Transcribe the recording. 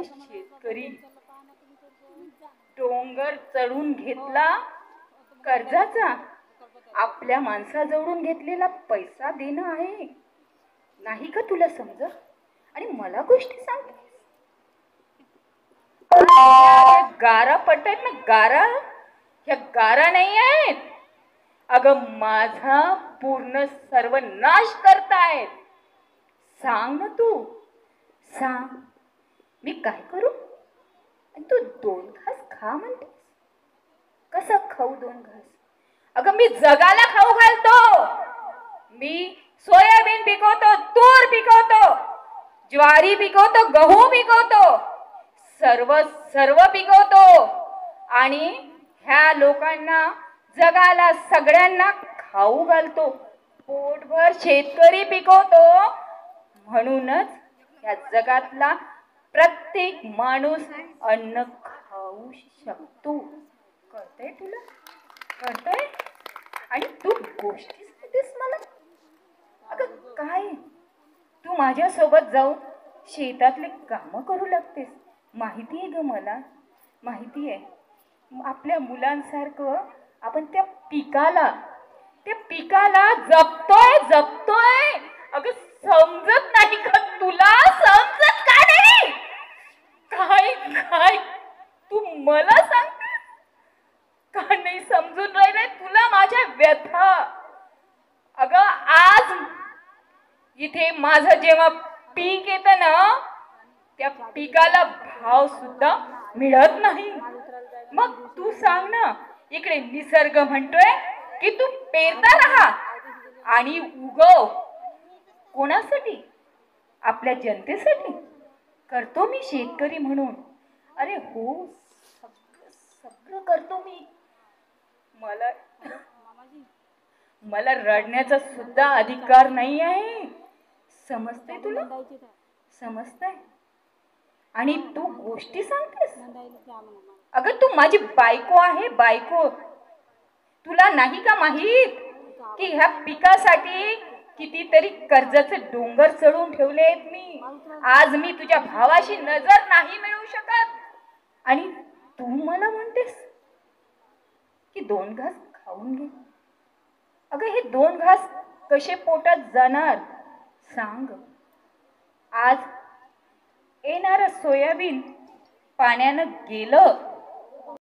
शेतकरी डोंगर चढून घेतला कर्जाचा, आपल्या माणसाजवळून घेतलेला पैसा देणं आहे. नाही का तुला समजत? आणि मला गोष्टी सांगते. गारा पडतायत ना, गारा ह्या गारा नाही आहेत. अगं माझा पूर्ण सर्वनाश करतायत. सांग ना तू, सांग मी काय करू? आणि तू 2 घास खा म्हणतेस. कसं खाऊ 2 घास? अगं मी जगाला खाऊ घालतो. मी सोयाबीन पिकवतो, तूर पिकवतो, ज्वारी पिकवतो, गहू पिकवतो, सर्व पिकवतो. आणि ह्या लोकांना, जगाला सगळ्यांना खाऊ घालतो. पोटभर शेतकरी पिकवतो. म्हणूनच या जगातला प्रत्येक माणूस अन्न खाऊ शकतो. कळतंय तुला? कळतंय? आणि तू गोष्टी सांगतेस मला. अगं काय, तू माझ्या सोबत जाऊन शेतातले काम करू लागतेस. माहिती आहे ग मला, माहिती आहे. आपल्या मुलांसारखं आपण त्या पिकाला जपतोय. अगं समजत नाही का तुला? समजत का नाही? काय तू मला सांगतेस का? नाही समजून राहिले तुला माझ्या व्यथा? अगं आज इथे माझं जेव्हा पीक येतं ना, त्या पिकाला भाव सुद्धा मिळत नाही. मग तू सांग ना, इकडे निसर्ग म्हणतोय की तू पेरता राहा आणि उगव. कोणासाठी? आपल्या जनतेसाठी. करतो मी शेतकरी म्हणून. अरे हो, सगळं करतो मी. मला रडण्याचा सुद्धा अधिकार नाही आहे. समजतंय तुला? समजतंय? आणि तू गोष्टी सांगतेस. अगं तू माझी बायको आहे, बायको. तुला नाही का माहित की ह्या पिकासाठी कितीतरी कर्जाचे डोंगर चढून ठेवले आहेत मी. आज मी तुझ्या भावाशी नजर नाही मिळवू शकत. आणि तू मला म्हणतेस की 2 घास खाऊन घे. अगं हे 2 घास कसे पोटात जाणार सांग? आज येणारं सोयाबीन पाण्यानं गेलं